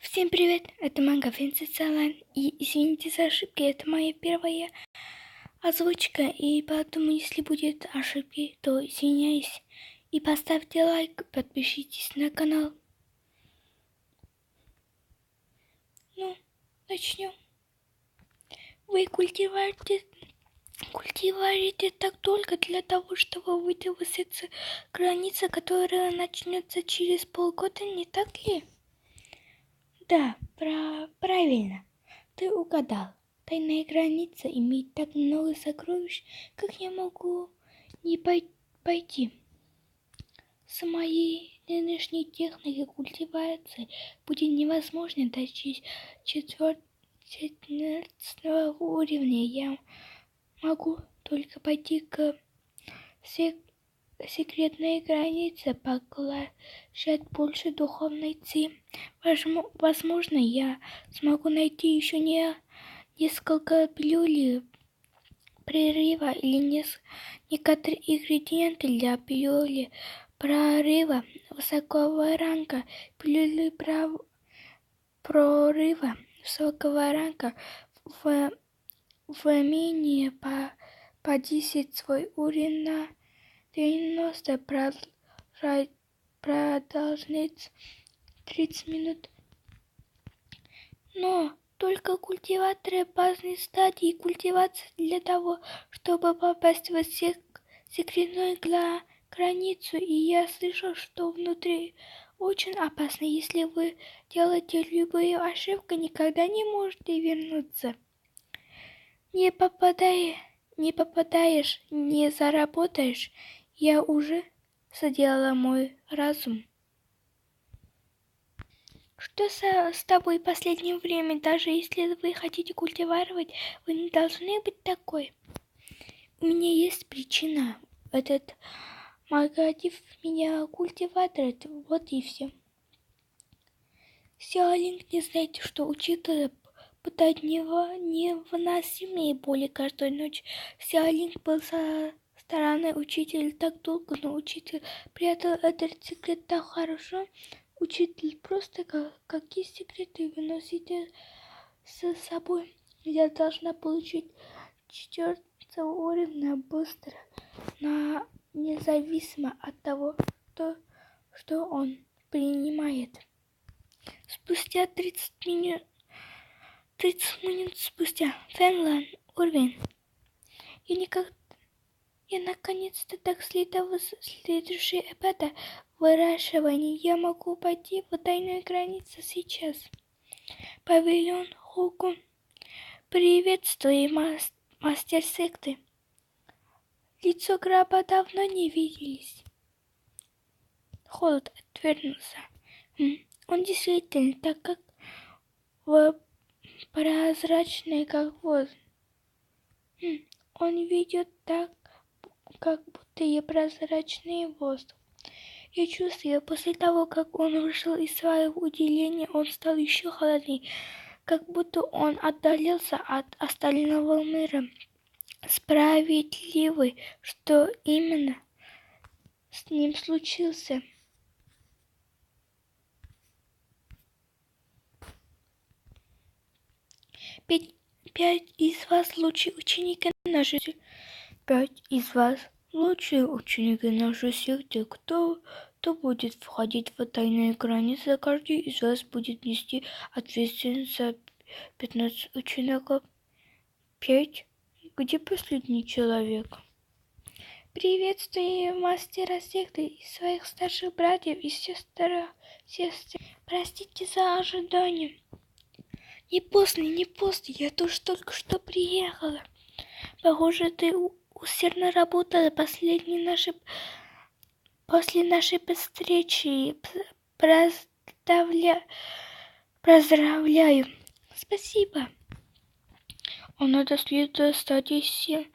Всем привет, это Манго Венцицалан, и извините за ошибки, это моя первая озвучка, и поэтому, если будет ошибки, то извиняюсь. И поставьте лайк, подпишитесь на канал. Ну, начнем. Вы культивируете так только для того, чтобы выйти в секцию границы, которая начнется через полгода, не так ли? Да, правильно. Ты угадал. Тайная граница имеет так много сокровищ, как я могу не пойти. С моей нынешней техникой культивации будет невозможно достичь 14 уровня. Я могу только пойти к секретной границе, поглощать больше духовной ци. Возможно, я смогу найти еще несколько пилюль прерыва или некоторые ингредиенты для пилюли прорыва высокого ранга. Пилюли прорыва высокого ранга в менее повысить свой уровень на 90, продолжительность 30 минут. Но только культиваторы базной стадии культивации для того, чтобы попасть в секретную границу. И я слышал, что внутри очень опасно. Если вы делаете любую ошибку, никогда не можете вернуться. Не попадаешь, не заработаешь. Я уже заделала мой разум. Что с тобой в последнее время? Даже если вы хотите культивировать, вы не должны быть такой. У меня есть причина. Этот магазин меня культивирует. Вот и все. Сяолинг не знает, что учитель пытает невыносимые боли каждую ночь. Сяолинг был со стороны учителя так долго, но учитель прятал этот секрет так хорошо. Учитель просто какие секреты вы носите с собой? Я должна получить 4 уровня быстро, независимо от того, что он принимает. Спустя 30 минут спустя, Фэнлан, уровень. Я наконец-то так слита в следующий этап выращивания. Я могу пойти в тайную границу сейчас. Павильон Хуку. Приветствую, мастер секты. Лицо Краба давно не виделись. Холод отвернулся. Он действительно так как прозрачный, как воздух. Он видит так, как будто я прозрачный воздух. Я чувствую, после того, как он вышел из своего отделения, он стал еще холоднее, как будто он отдалился от остального мира. Справедливый, что именно с ним случилось. 5 из вас лучшие ученики нашей секты. 5 из вас лучшие ученики нашей секты. Кто будет входить в тайные границы? Каждый из вас будет нести ответственность за 15 учеников. 5. Где последний человек? Приветствую мастера секты и своих старших братьев и сестер. Простите за ожидание. Не поздно, я тоже только что приехала. Похоже, ты усердно работала после нашей встречи. Поздравляю. Спасибо. Он это следует стадии 7.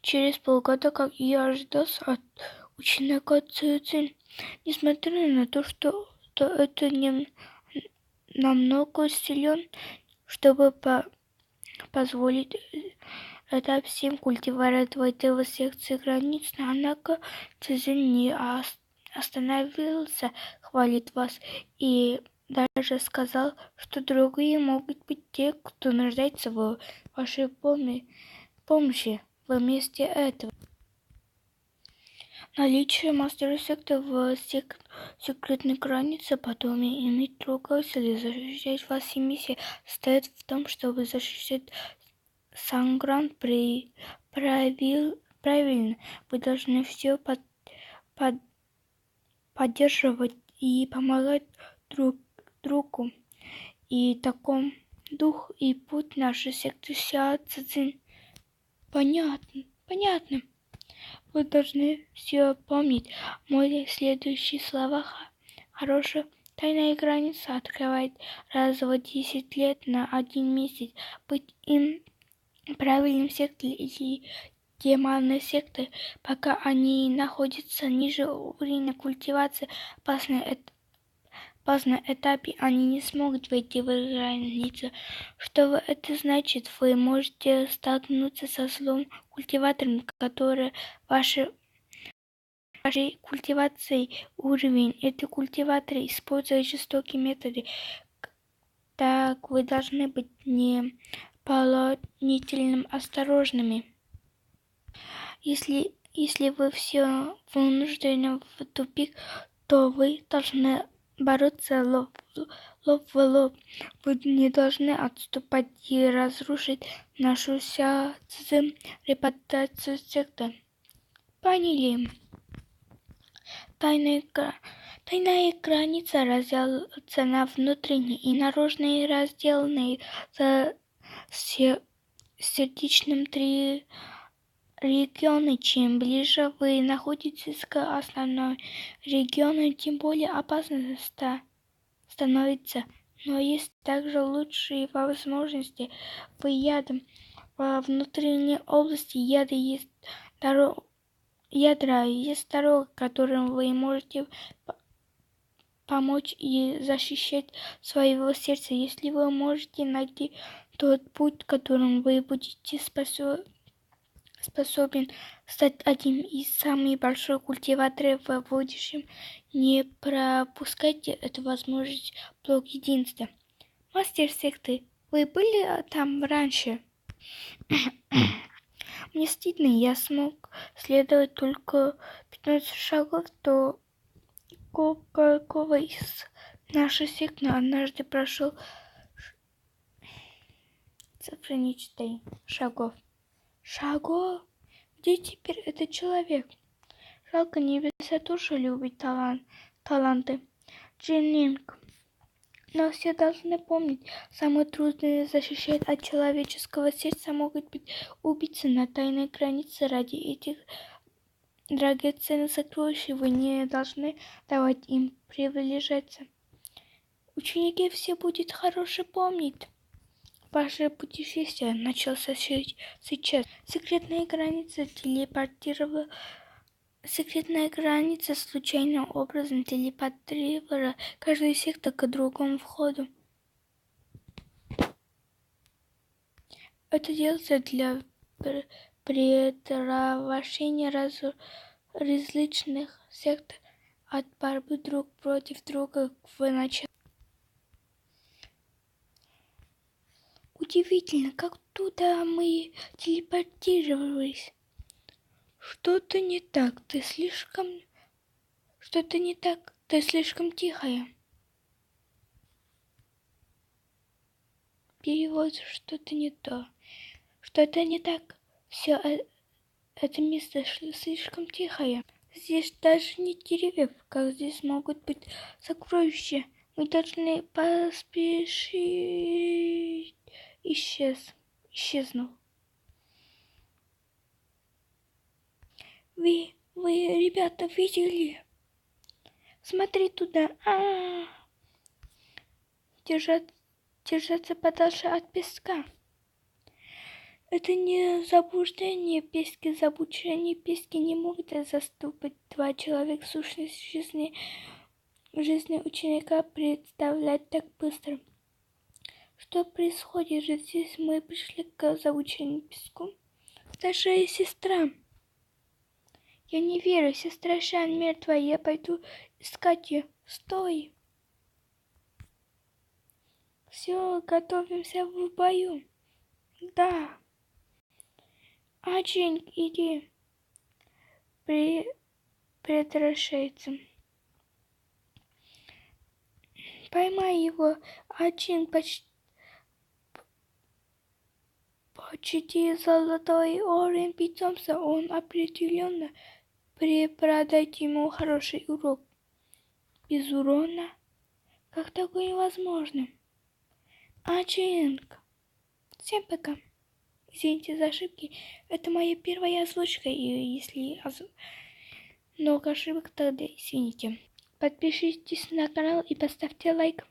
Через полгода, как и ожидалось от ученика Цюцин. Несмотря на то, что это не намного силен, чтобы позволить это всем культивировать в секции границ, однако Цзинь не остановился, хвалит вас и даже сказал, что другие могут быть те, кто нуждается в вашей помощи. Вместо этого наличие мастера секты в секретной границе потом иметь руководителя защищать вас, и миссия состоит в том, чтобы защищать Сангран правильно. Вы должны все поддерживать и помогать друг другу. И таком дух и путь нашей секты Сяо Цзин. Понятно. Вы должны все помнить. Мои следующие слова. Хорошая тайная граница открывает раз в 10 лет на 1 месяц. Быть им правильным сектой или демонной сектой, пока они находятся ниже уровня культивации опасном этапе, они не смогут войти в границу. Что это значит? Вы можете столкнуться со злым культиватором, который вашей культивации уровень. Эти культиваторы используют жестокие методы. Так вы должны быть неполнительно осторожными. Если вы все вынуждены в тупик, то вы должны бороться лоб в лоб. Вы не должны отступать и разрушить нашу репутацию секты. Поняли? Тайная граница разделяется на внутренние и наружные, разделенные за сердечным три регионы. Чем ближе вы находитесь к основному региону, тем более опасно становится. Но есть также лучшие возможности в ядом. Во внутренней области ядра есть дорога, которым вы можете помочь и защищать своего сердца. Если вы можете найти тот путь, которым вы будете способен стать одним из самых больших культиваторов в будущем, не пропускайте эту возможность. Блок единства. Мастер секты, вы были там раньше? Мне стыдно, я смог следовать только 15 шагов до какого из нашей секты однажды прошел цифры не читай. Шагов? Где теперь этот человек? Жалко, небеса тоже любят таланты. Джиннинг. Но все должны помнить, самое трудное защищать от человеческого сердца могут быть убийцы на тайной границе. Ради этих драгоценных сокровищ вы не должны давать им приближаться. Ученики все будет хорошо помнить. Ваше путешествие начался сейчас. Секретная граница случайным образом телепортировала каждую секту к другому входу. Это делается для предотвращения различных сект от борьбы друг против друга в начале. Удивительно, как туда мы телепортировались. Что-то не так, ты слишком тихая. Перевод, что-то не то. Что-то не так. Все это место слишком тихое. Здесь даже не деревьев, как здесь могут быть сокровища. Мы должны поспешить. Исчезнул. Вы, ребята, видели? Смотри туда. Держаться подальше от песка. Это не заблуждение пески. Заблуждение пески не могут заступать два человека. Сущность жизни ученика представлять так быстро. Что происходит же здесь? Мы пришли к заблуждению песку. Старшая сестра. Я не верю, сестра Шан мертвая, я пойду искать ее. Стой! Все, готовимся в бою. Да. Ачин, иди. Прекращается. Поймай его. Ачин почти золотой уровень питомца. Он определенно преподать ему хороший урок. Без урона? Как такое возможно? Ачин. Всем пока. Извините за ошибки. Это моя первая озвучка. И если много ошибок, тогда извините. Подпишитесь на канал и поставьте лайк.